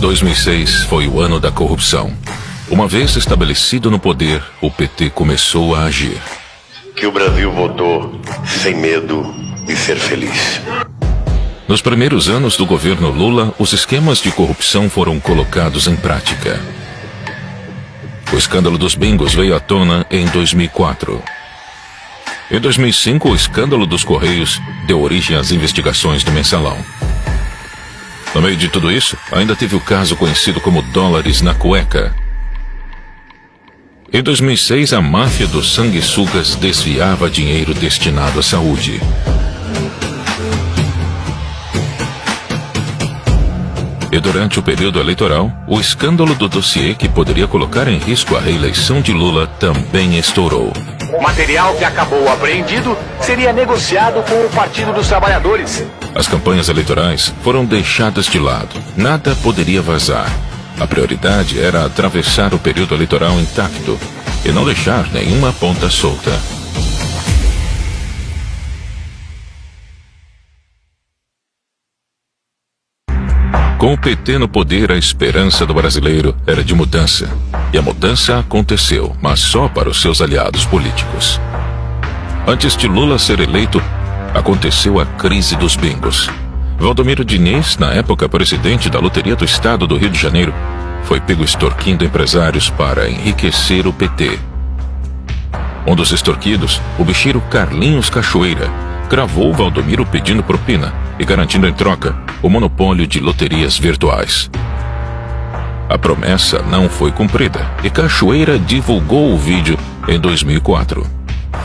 2006 foi o ano da corrupção. Uma vez estabelecido no poder, o PT começou a agir. Que o Brasil votou sem medo de ser feliz. Nos primeiros anos do governo Lula, os esquemas de corrupção foram colocados em prática. O escândalo dos bingos veio à tona em 2004. Em 2005, o escândalo dos Correios deu origem às investigações do Mensalão. No meio de tudo isso, ainda teve o caso conhecido como dólares na cueca. Em 2006, a máfia dos sanguessugas desviava dinheiro destinado à saúde. E durante o período eleitoral, o escândalo do dossiê que poderia colocar em risco a reeleição de Lula também estourou. O material que acabou apreendido seria negociado com o Partido dos Trabalhadores. As campanhas eleitorais foram deixadas de lado. Nada poderia vazar. A prioridade era atravessar o período eleitoral intacto e não deixar nenhuma ponta solta. Com o PT no poder, a esperança do brasileiro era de mudança. E a mudança aconteceu, mas só para os seus aliados políticos. Antes de Lula ser eleito, aconteceu a crise dos bingos. Valdomiro Diniz, na época presidente da Loteria do Estado do Rio de Janeiro, foi pego extorquindo empresários para enriquecer o PT. Um dos extorquidos, o bicheiro Carlinhos Cachoeira, cravou Valdomiro pedindo propina e garantindo em troca o monopólio de loterias virtuais. A promessa não foi cumprida e Cachoeira divulgou o vídeo em 2004.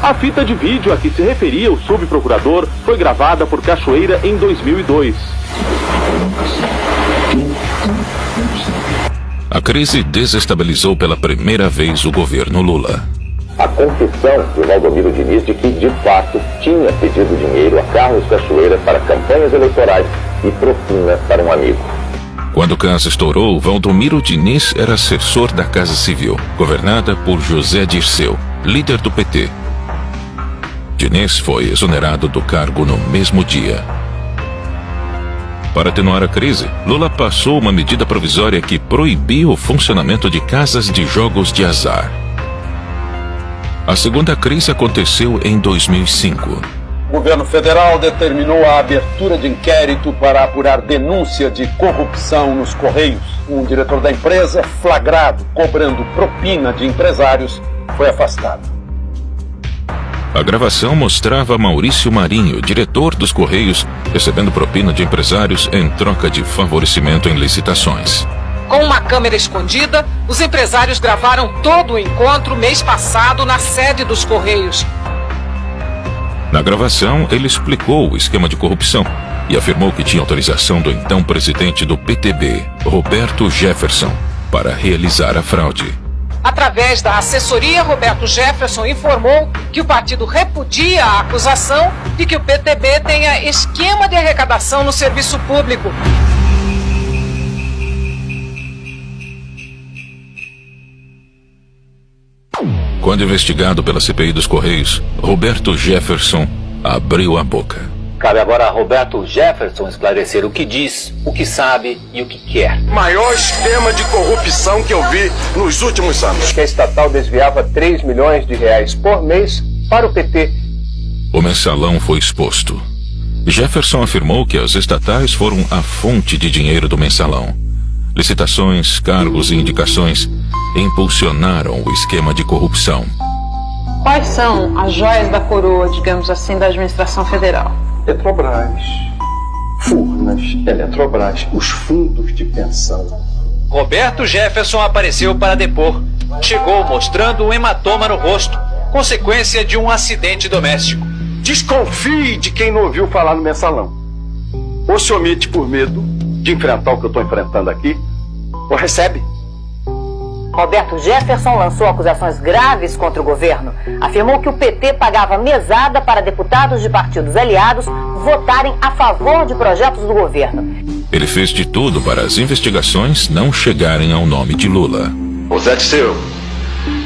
A fita de vídeo a que se referia o subprocurador foi gravada por Cachoeira em 2002. A crise desestabilizou pela primeira vez o governo Lula. A confissão de Valdomiro Diniz de que, de fato, tinha pedido dinheiro a Carlos Cachoeira para campanhas eleitorais e propina para um amigo. Quando o caso estourou, Valdomiro Diniz era assessor da Casa Civil, governada por José Dirceu, líder do PT. Diniz foi exonerado do cargo no mesmo dia. Para atenuar a crise, Lula passou uma medida provisória que proibiu o funcionamento de casas de jogos de azar. A segunda crise aconteceu em 2005. O governo federal determinou a abertura de inquérito para apurar denúncia de corrupção nos Correios. Um diretor da empresa, flagrado cobrando propina de empresários, foi afastado. A gravação mostrava Maurício Marinho, diretor dos Correios, recebendo propina de empresários em troca de favorecimento em licitações. Com uma câmera escondida, os empresários gravaram todo o encontro mês passado na sede dos Correios. Na gravação, ele explicou o esquema de corrupção e afirmou que tinha autorização do então presidente do PTB, Roberto Jefferson, para realizar a fraude. Através da assessoria, Roberto Jefferson informou que o partido repudia a acusação de que o PTB tenha esquema de arrecadação no serviço público. Quando investigado pela CPI dos Correios, Roberto Jefferson abriu a boca. Cabe agora a Roberto Jefferson esclarecer o que diz, o que sabe e o que quer. Maior esquema de corrupção que eu vi nos últimos anos. Que a estatal desviava 3 milhões de reais por mês para o PT. O mensalão foi exposto. Jefferson afirmou que as estatais foram a fonte de dinheiro do mensalão. Licitações, cargos e indicações impulsionaram o esquema de corrupção. Quais são as joias da coroa, digamos assim, da administração federal? Petrobras, Furnas, Eletrobras, os fundos de pensão. Roberto Jefferson apareceu para depor. Chegou mostrando um hematoma no rosto, consequência de um acidente doméstico. Desconfie de quem não ouviu falar no mensalão. Ou se omite por medo de enfrentar o que eu estou enfrentando aqui, ou recebe. Roberto Jefferson lançou acusações graves contra o governo. Afirmou que o PT pagava mesada para deputados de partidos aliados votarem a favor de projetos do governo. Ele fez de tudo para as investigações não chegarem ao nome de Lula. Ô Zé Dirceu,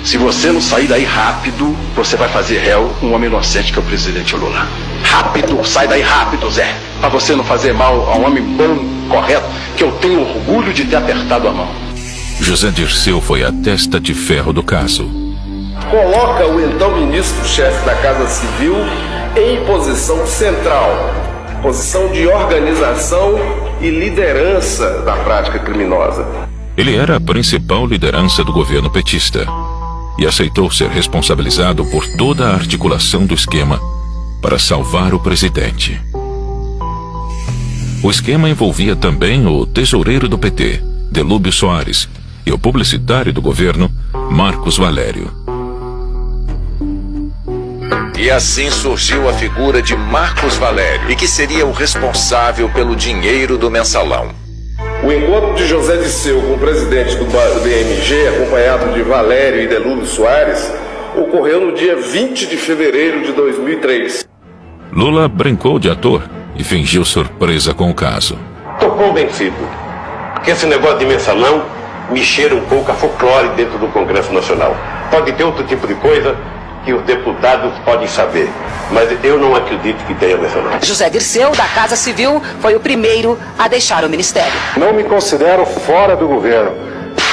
se você não sair daí rápido, você vai fazer réu um homem inocente que é o presidente Lula. Rápido, sai daí rápido, Zé. Pra você não fazer mal a um homem bom correto, que eu tenho orgulho de ter apertado a mão. José Dirceu foi a testa de ferro do caso. Coloca o então ministro-chefe da Casa Civil em posição central, posição de organização e liderança da prática criminosa. Ele era a principal liderança do governo petista e aceitou ser responsabilizado por toda a articulação do esquema para salvar o presidente. O esquema envolvia também o tesoureiro do PT, Delúbio Soares, e o publicitário do governo, Marcos Valério. E assim surgiu a figura de Marcos Valério, e que seria o responsável pelo dinheiro do mensalão. O encontro de José Dirceu com o presidente do BMG, acompanhado de Valério e Delúbio Soares, ocorreu no dia 20 de fevereiro de 2003. Lula brincou de ator e fingiu surpresa com o caso. Estou convencido que esse negócio de mensalão me cheira um pouco a folclore dentro do Congresso Nacional. Pode ter outro tipo de coisa que os deputados podem saber, mas eu não acredito que tenha mensalão. José Dirceu, da Casa Civil, foi o primeiro a deixar o ministério. Não me considero fora do governo,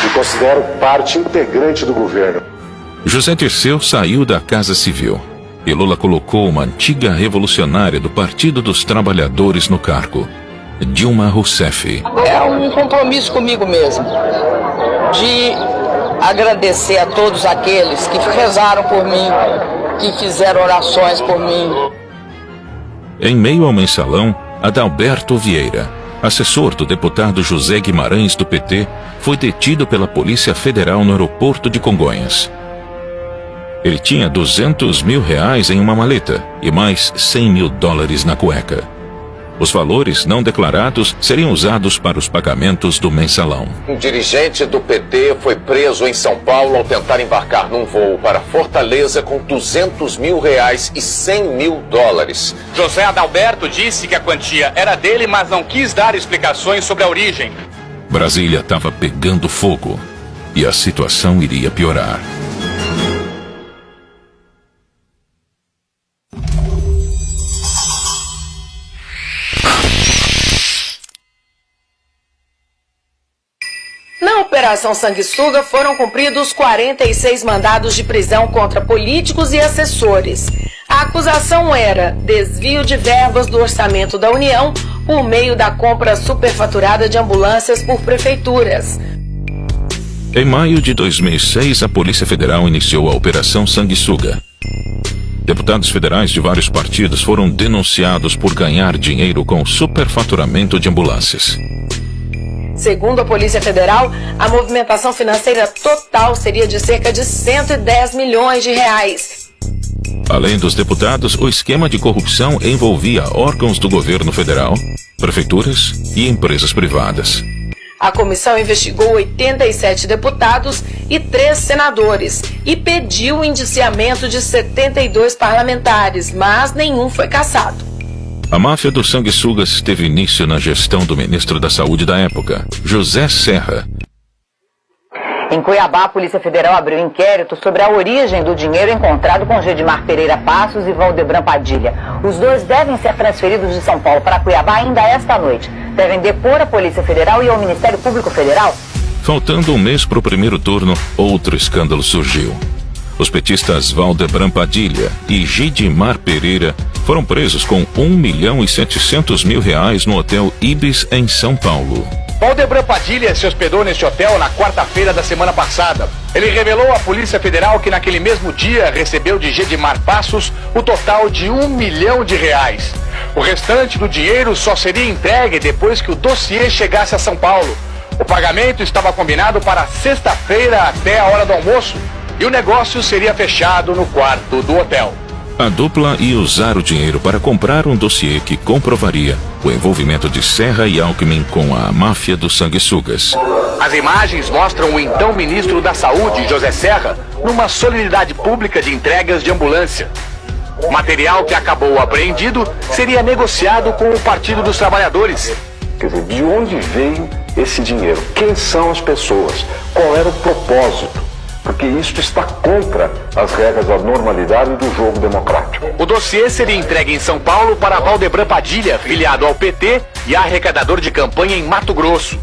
me considero parte integrante do governo. José Dirceu saiu da Casa Civil e Lula colocou uma antiga revolucionária do Partido dos Trabalhadores no cargo, Dilma Rousseff. É um compromisso comigo mesmo, de agradecer a todos aqueles que rezaram por mim, que fizeram orações por mim. Em meio ao mensalão, Adalberto Vieira, assessor do deputado José Guimarães do PT, foi detido pela Polícia Federal no aeroporto de Congonhas. Ele tinha R$200 mil em uma maleta e mais $100 mil na cueca. Os valores não declarados seriam usados para os pagamentos do mensalão. Um dirigente do PT foi preso em São Paulo ao tentar embarcar num voo para Fortaleza com R$200 mil e $100 mil. José Adalberto disse que a quantia era dele, mas não quis dar explicações sobre a origem. Brasília estava pegando fogo e a situação iria piorar. Na Operação Sanguessuga foram cumpridos 46 mandados de prisão contra políticos e assessores. A acusação era desvio de verbas do orçamento da União por meio da compra superfaturada de ambulâncias por prefeituras. Em maio de 2006, a Polícia Federal iniciou a Operação Sanguessuga. Deputados federais de vários partidos foram denunciados por ganhar dinheiro com superfaturamento de ambulâncias. Segundo a Polícia Federal, a movimentação financeira total seria de cerca de R$110 milhões. Além dos deputados, o esquema de corrupção envolvia órgãos do governo federal, prefeituras e empresas privadas. A comissão investigou 87 deputados e 3 senadores e pediu o indiciamento de 72 parlamentares, mas nenhum foi cassado. A máfia dos sanguessugas teve início na gestão do ministro da Saúde da época, José Serra. Em Cuiabá, a Polícia Federal abriu inquérito sobre a origem do dinheiro encontrado com Gedimar Pereira Passos e Valdebran Padilha. Os dois devem ser transferidos de São Paulo para Cuiabá ainda esta noite. Devem depor a Polícia Federal e ao Ministério Público Federal. Faltando um mês para o primeiro turno, outro escândalo surgiu. Os petistas Valdebran Padilha e Gedimar Pereira foram presos com R$1.700.000 no Hotel Ibis, em São Paulo. Valdebran Padilha se hospedou neste hotel na quarta-feira da semana passada. Ele revelou à Polícia Federal que naquele mesmo dia recebeu de Gedimar Passos o total de R$1 milhão. O restante do dinheiro só seria entregue depois que o dossiê chegasse a São Paulo. O pagamento estava combinado para sexta-feira até a hora do almoço e o negócio seria fechado no quarto do hotel. A dupla ia usar o dinheiro para comprar um dossiê que comprovaria o envolvimento de Serra e Alckmin com a máfia dos sanguessugas. As imagens mostram o então ministro da Saúde, José Serra, numa solenidade pública de entregas de ambulância. O material que acabou apreendido seria negociado com o Partido dos Trabalhadores. Quer dizer, de onde veio esse dinheiro? Quem são as pessoas? Qual era o propósito? Porque isso está contra as regras da normalidade do jogo democrático. O dossiê seria entregue em São Paulo para Valdebran Padilha, filiado ao PT, e arrecadador de campanha em Mato Grosso.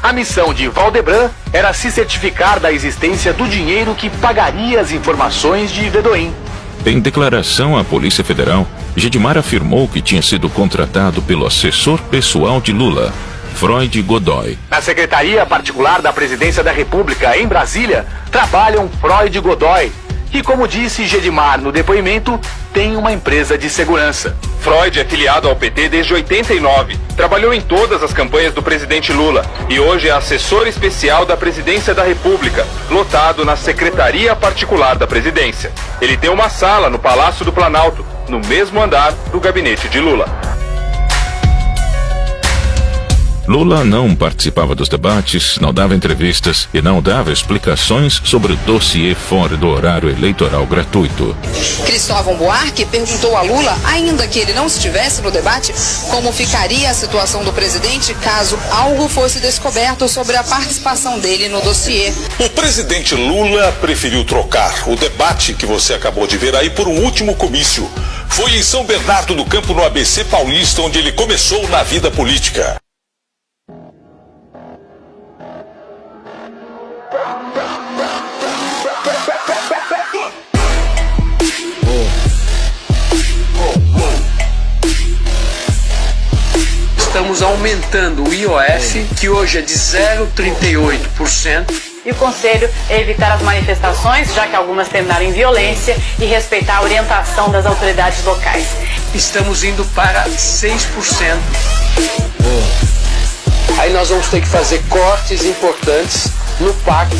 A missão de Valdebran era se certificar da existência do dinheiro que pagaria as informações de Vedoim. Em declaração à Polícia Federal, Gedimar afirmou que tinha sido contratado pelo assessor pessoal de Lula, Freud Godoy. Na Secretaria Particular da Presidência da República, em Brasília, trabalham Freud Godoy, que, como disse Gedimar no depoimento, tem uma empresa de segurança. Freud é filiado ao PT desde 89, trabalhou em todas as campanhas do presidente Lula e hoje é assessor especial da Presidência da República, lotado na Secretaria Particular da Presidência. Ele tem uma sala no Palácio do Planalto, no mesmo andar do gabinete de Lula. Lula não participava dos debates, não dava entrevistas e não dava explicações sobre o dossiê fora do horário eleitoral gratuito. Cristóvão Buarque perguntou a Lula, ainda que ele não estivesse no debate, como ficaria a situação do presidente caso algo fosse descoberto sobre a participação dele no dossiê. O presidente Lula preferiu trocar o debate que você acabou de ver aí por um último comício. Foi em São Bernardo do Campo, no ABC Paulista, onde ele começou na vida política. Estamos aumentando o IOF, que hoje é de 0,38%. E o conselho é evitar as manifestações, já que algumas terminaram em violência, e respeitar a orientação das autoridades locais. Estamos indo para 6%. Aí nós vamos ter que fazer cortes importantes no pacto.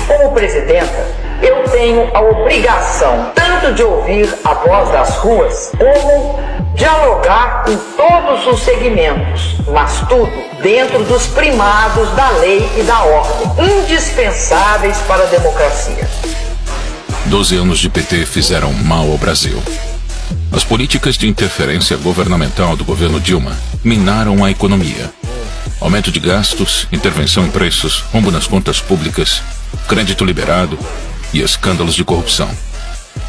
Como presidenta, eu tenho a obrigação tanto de ouvir a voz das ruas, como dialogar com todos os segmentos, mas tudo dentro dos primados da lei e da ordem, indispensáveis para a democracia. 12 anos de PT fizeram mal ao Brasil. As políticas de interferência governamental do governo Dilma minaram a economia. Aumento de gastos, intervenção em preços, rombo nas contas públicas, crédito liberado e escândalos de corrupção.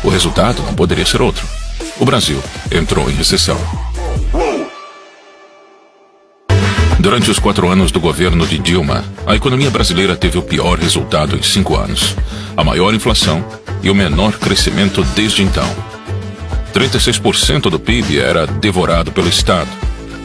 O resultado não poderia ser outro. O Brasil entrou em recessão. Durante os 4 anos do governo de Dilma, a economia brasileira teve o pior resultado em 5 anos, a maior inflação e o menor crescimento desde então. 36% do PIB era devorado pelo Estado,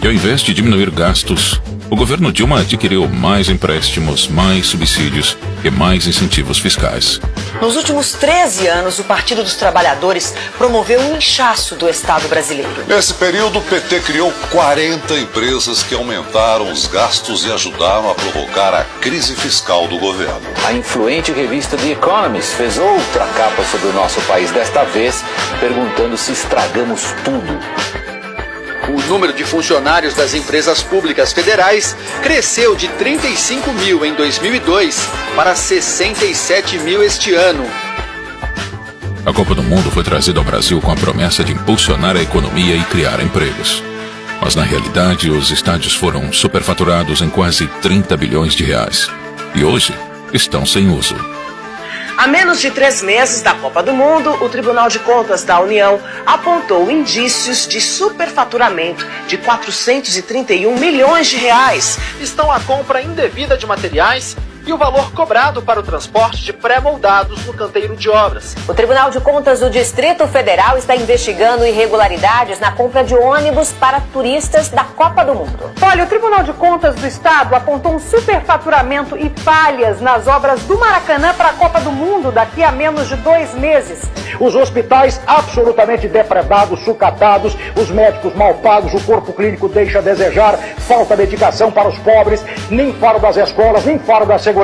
e ao invés de diminuir gastos, o governo Dilma adquiriu mais empréstimos, mais subsídios e mais incentivos fiscais. Nos últimos 13 anos, o Partido dos Trabalhadores promoveu um inchaço do Estado brasileiro. Nesse período, o PT criou 40 empresas que aumentaram os gastos e ajudaram a provocar a crise fiscal do governo. A influente revista The Economist fez outra capa sobre o nosso país, desta vez perguntando se estragamos tudo. O número de funcionários das empresas públicas federais cresceu de 35 mil em 2002 para 67 mil este ano. A Copa do Mundo foi trazida ao Brasil com a promessa de impulsionar a economia e criar empregos. Mas na realidade, os estádios foram superfaturados em quase 30 bilhões de reais. E hoje estão sem uso. Há menos de 3 meses da Copa do Mundo, o Tribunal de Contas da União apontou indícios de superfaturamento de 431 milhões de reais. Estão a compra indevida de materiais e o valor cobrado para o transporte de pré-moldados no canteiro de obras. O Tribunal de Contas do Distrito Federal está investigando irregularidades na compra de ônibus para turistas da Copa do Mundo. Olha, o Tribunal de Contas do Estado apontou um superfaturamento e falhas nas obras do Maracanã para a Copa do Mundo daqui a menos de 2 meses. Os hospitais absolutamente depredados, sucatados, os médicos mal pagos, o corpo clínico deixa a desejar, falta medicação para os pobres, nem fora das escolas, nem fora da segurança.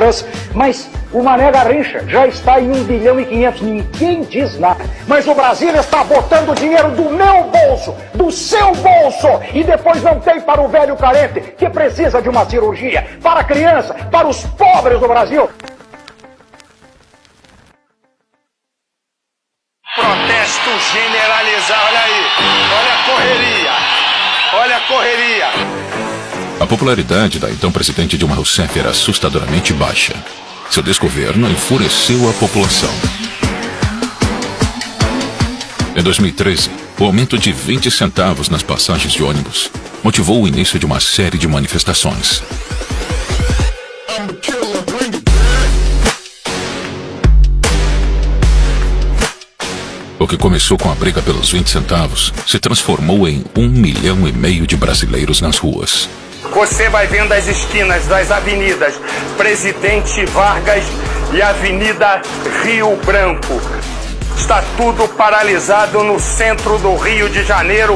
Mas o Mané Garrincha já está em 1 bilhão e 500, ninguém diz nada. Mas o Brasil está botando dinheiro do meu bolso, do seu bolso, e depois não tem para o velho carente que precisa de uma cirurgia, para a criança, para os pobres do Brasil. Protesto generalizado, olha aí, olha a correria, olha a correria. A popularidade da então presidente Dilma Rousseff era assustadoramente baixa. Seu desgoverno enfureceu a população. Em 2013, o aumento de 20 centavos nas passagens de ônibus motivou o início de uma série de manifestações. O que começou com a briga pelos 20 centavos se transformou em 1,5 milhão de brasileiros nas ruas. Você vai vendo as esquinas das avenidas Presidente Vargas e Avenida Rio Branco. Está tudo paralisado no centro do Rio de Janeiro.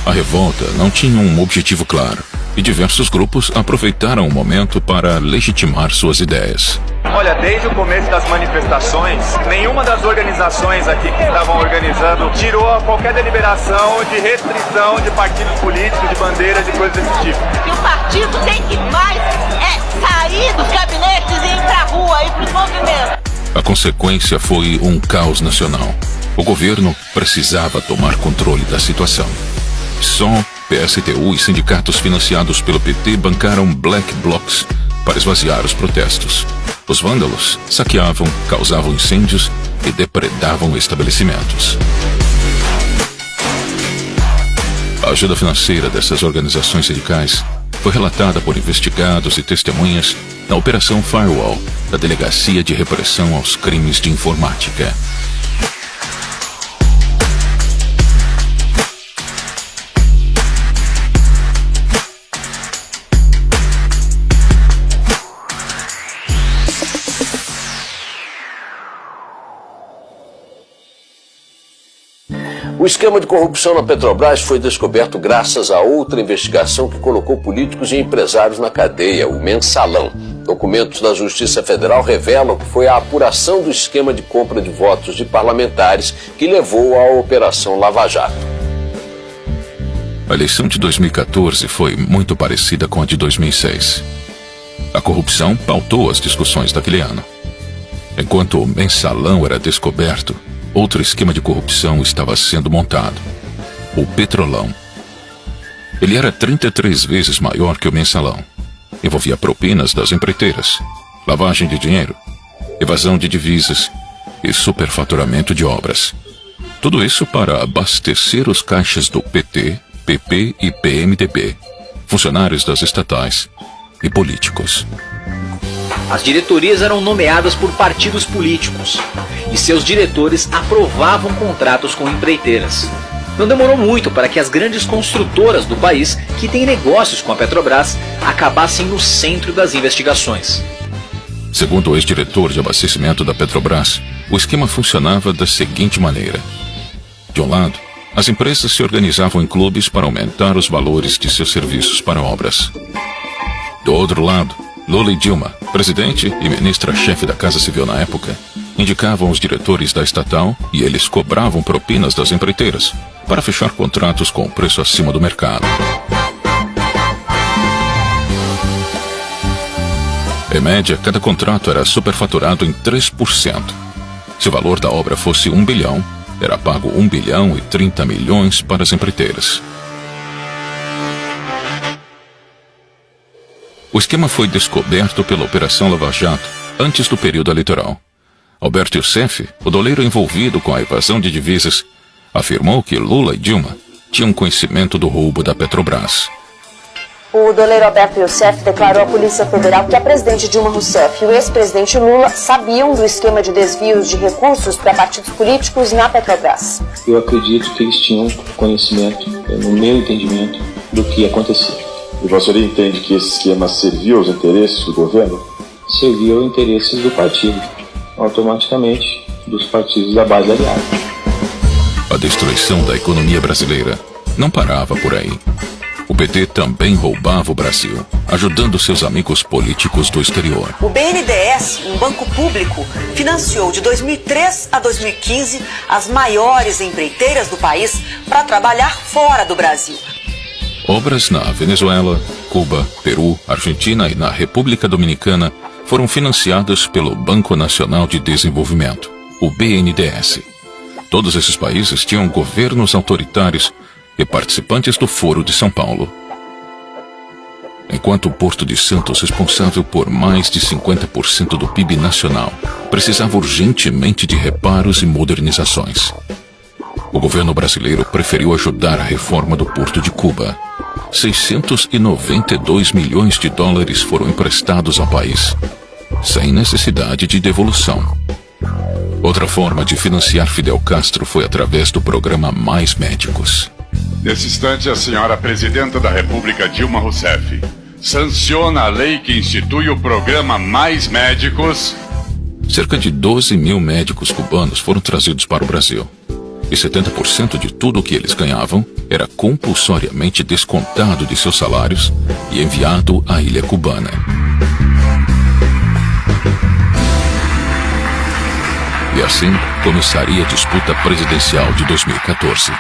A revolta não tinha um objetivo claro e diversos grupos aproveitaram o momento para legitimar suas ideias. Olha, desde o começo das manifestações, nenhuma das organizações aqui que estavam organizando tirou qualquer deliberação de restrição de partidos políticos, de bandeiras, de coisas desse tipo. E o partido tem que mais sair dos gabinetes e ir pra rua, ir pros movimentos. A consequência foi um caos nacional. O governo precisava tomar controle da situação. PSOL, PSTU e sindicatos financiados pelo PT bancaram black blocs para esvaziar os protestos. Os vândalos saqueavam, causavam incêndios e depredavam estabelecimentos. A ajuda financeira dessas organizações sindicais foi relatada por investigados e testemunhas na Operação Firewall, da Delegacia de Repressão aos Crimes de Informática. O esquema de corrupção na Petrobras foi descoberto graças a outra investigação que colocou políticos e empresários na cadeia, o Mensalão. Documentos da Justiça Federal revelam que foi a apuração do esquema de compra de votos de parlamentares que levou à Operação Lava Jato. A eleição de 2014 foi muito parecida com a de 2006. A corrupção pautou as discussões daquele ano. Enquanto o Mensalão era descoberto, outro esquema de corrupção estava sendo montado: o Petrolão. Ele era 33 vezes maior que o Mensalão. Envolvia propinas das empreiteiras, lavagem de dinheiro, evasão de divisas e superfaturamento de obras. Tudo isso para abastecer os caixas do PT, PP e PMDB, funcionários das estatais e políticos. As diretorias eram nomeadas por partidos políticos e seus diretores aprovavam contratos com empreiteiras. Não demorou muito para que as grandes construtoras do país, que têm negócios com a Petrobras, acabassem no centro das investigações. Segundo o ex-diretor de abastecimento da Petrobras, o esquema funcionava da seguinte maneira: de um lado, as empresas se organizavam em clubes para aumentar os valores de seus serviços para obras. Do outro lado, Lula e Dilma, presidente e ministra-chefe da Casa Civil na época, indicavam os diretores da estatal e eles cobravam propinas das empreiteiras para fechar contratos com preço acima do mercado. Em média, cada contrato era superfaturado em 3%. Se o valor da obra fosse 1 bilhão, era pago 1 bilhão e 30 milhões para as empreiteiras. O esquema foi descoberto pela Operação Lava Jato antes do período eleitoral. Alberto Youssef, o doleiro envolvido com a evasão de divisas, afirmou que Lula e Dilma tinham conhecimento do roubo da Petrobras. O doleiro Alberto Youssef declarou à Polícia Federal que a presidente Dilma Rousseff e o ex-presidente Lula sabiam do esquema de desvios de recursos para partidos políticos na Petrobras. Eu acredito que eles tinham conhecimento, no meu entendimento, do que acontecia. E você entende que esse esquema serviu aos interesses do governo? Serviu aos interesses do partido, automaticamente dos partidos da base aliada. A destruição da economia brasileira não parava por aí. O PT também roubava o Brasil, ajudando seus amigos políticos do exterior. O BNDES, um banco público, financiou de 2003 a 2015 as maiores empreiteiras do país para trabalhar fora do Brasil. Obras na Venezuela, Cuba, Peru, Argentina e na República Dominicana foram financiadas pelo Banco Nacional de Desenvolvimento, o BNDES. Todos esses países tinham governos autoritários e participantes do Foro de São Paulo. Enquanto o Porto de Santos, responsável por mais de 50% do PIB nacional, precisava urgentemente de reparos e modernizações. O governo brasileiro preferiu ajudar a reforma do Porto de Cuba. 692 milhões de dólares foram emprestados ao país, sem necessidade de devolução. Outra forma de financiar Fidel Castro foi através do programa Mais Médicos. Nesse instante, a senhora presidenta da República, Dilma Rousseff, sanciona a lei que institui o programa Mais Médicos. Cerca de 12 mil médicos cubanos foram trazidos para o Brasil. E 70% de tudo o que eles ganhavam era compulsoriamente descontado de seus salários e enviado à ilha cubana. E assim começaria a disputa presidencial de 2014.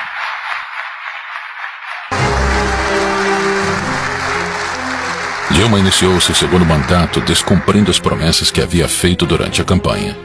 Dilma iniciou seu segundo mandato descumprindo as promessas que havia feito durante a campanha.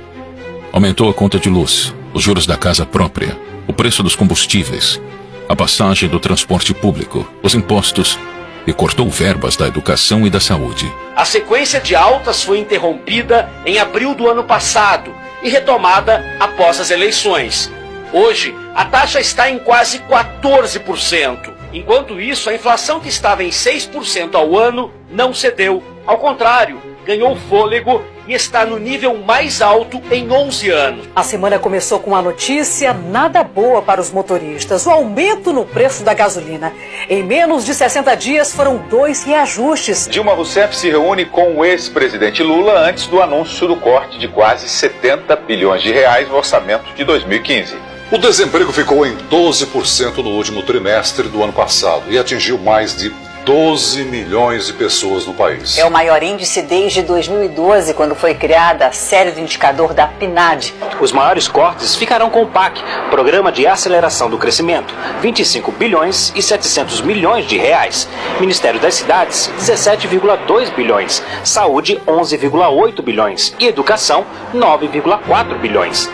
Aumentou a conta de luz, os juros da casa própria, o preço dos combustíveis, a passagem do transporte público, os impostos e cortou verbas da educação e da saúde. A sequência de altas foi interrompida em abril do ano passado e retomada após as eleições. Hoje, a taxa está em quase 14%. Enquanto isso, a inflação que estava em 6% ao ano não cedeu. Ao contrário, ganhou fôlego e está no nível mais alto em 11 anos. A semana começou com uma notícia nada boa para os motoristas: o aumento no preço da gasolina. Em menos de 60 dias foram 2 reajustes. Dilma Rousseff se reúne com o ex-presidente Lula antes do anúncio do corte de quase 70 bilhões de reais no orçamento de 2015. O desemprego ficou em 12% no último trimestre do ano passado e atingiu mais de 12 milhões de pessoas no país. É o maior índice desde 2012, quando foi criada a série do indicador da PNAD. Os maiores cortes ficarão com o PAC, Programa de Aceleração do Crescimento, 25 bilhões e 700 milhões de reais. Ministério das Cidades, 17,2 bilhões. Saúde, 11,8 bilhões. E Educação, 9,4 bilhões.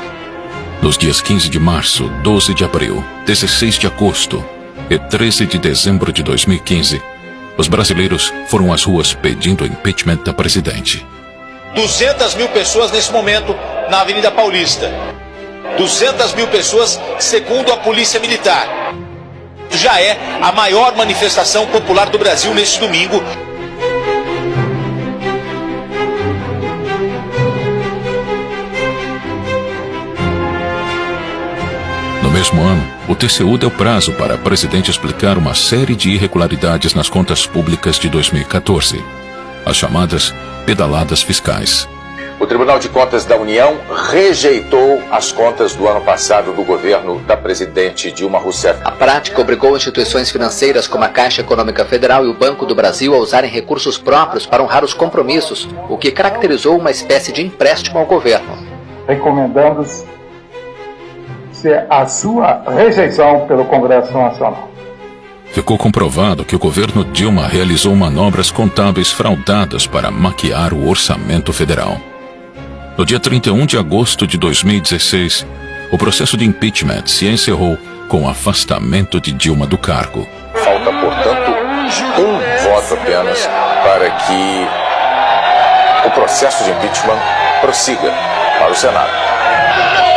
Nos dias 15 de março, 12 de abril, 16 de agosto e 13 de dezembro de 2015, os brasileiros foram às ruas pedindo o impeachment da presidente. 200 mil pessoas nesse momento na Avenida Paulista. 200 mil pessoas, segundo a Polícia Militar. Já é a maior manifestação popular do Brasil neste domingo. No mesmo ano, o TCU deu prazo para a presidente explicar uma série de irregularidades nas contas públicas de 2014, as chamadas pedaladas fiscais. O Tribunal de Contas da União rejeitou as contas do ano passado do governo da presidente Dilma Rousseff. A prática obrigou instituições financeiras como a Caixa Econômica Federal e o Banco do Brasil a usarem recursos próprios para honrar os compromissos, o que caracterizou uma espécie de empréstimo ao governo. Recomendando-se a sua rejeição pelo Congresso Nacional. Ficou comprovado que o governo Dilma realizou manobras contábeis fraudadas para maquiar o orçamento federal. No dia 31 de agosto de 2016, o processo de impeachment se encerrou com o afastamento de Dilma do cargo. Falta, portanto, um voto apenas para que o processo de impeachment prossiga para o Senado.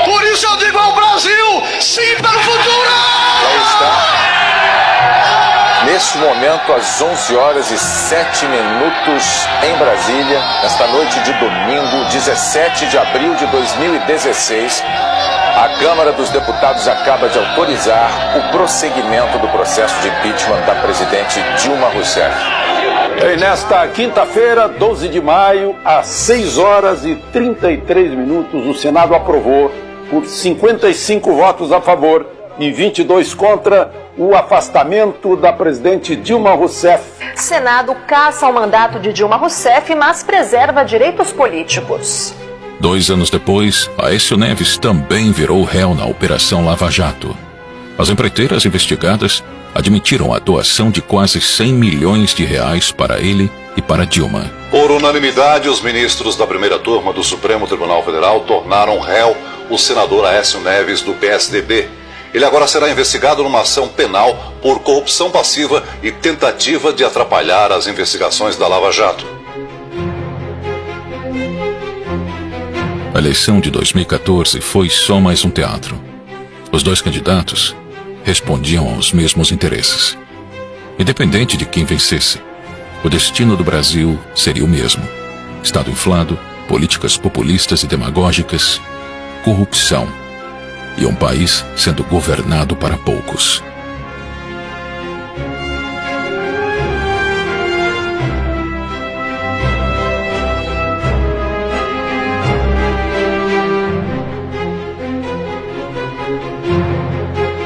Por isso eu digo ao Brasil, sim para o futuro! Já está. Neste momento, às 11 horas e 7 minutos em Brasília, nesta noite de domingo, 17 de abril de 2016, a Câmara dos Deputados acaba de autorizar o prosseguimento do processo de impeachment da presidente Dilma Rousseff. E nesta quinta-feira, 12 de maio, às 6 horas e 33 minutos, o Senado aprovou, por 55 votos a favor e 22 contra, o afastamento da presidente Dilma Rousseff. Senado caça o mandato de Dilma Rousseff, mas preserva direitos políticos. 2 anos depois, Aécio Neves também virou réu na Operação Lava Jato. As empreiteiras investigadas admitiram a doação de quase 100 milhões de reais para ele e para Dilma. Por unanimidade, os ministros da primeira turma do Supremo Tribunal Federal tornaram réu o senador Aécio Neves, do PSDB. Ele agora será investigado numa ação penal por corrupção passiva e tentativa de atrapalhar as investigações da Lava Jato. A eleição de 2014 foi só mais um teatro. Os dois candidatos respondiam aos mesmos interesses. Independente de quem vencesse, o destino do Brasil seria o mesmo: Estado inflado, políticas populistas e demagógicas, corrupção e um país sendo governado para poucos.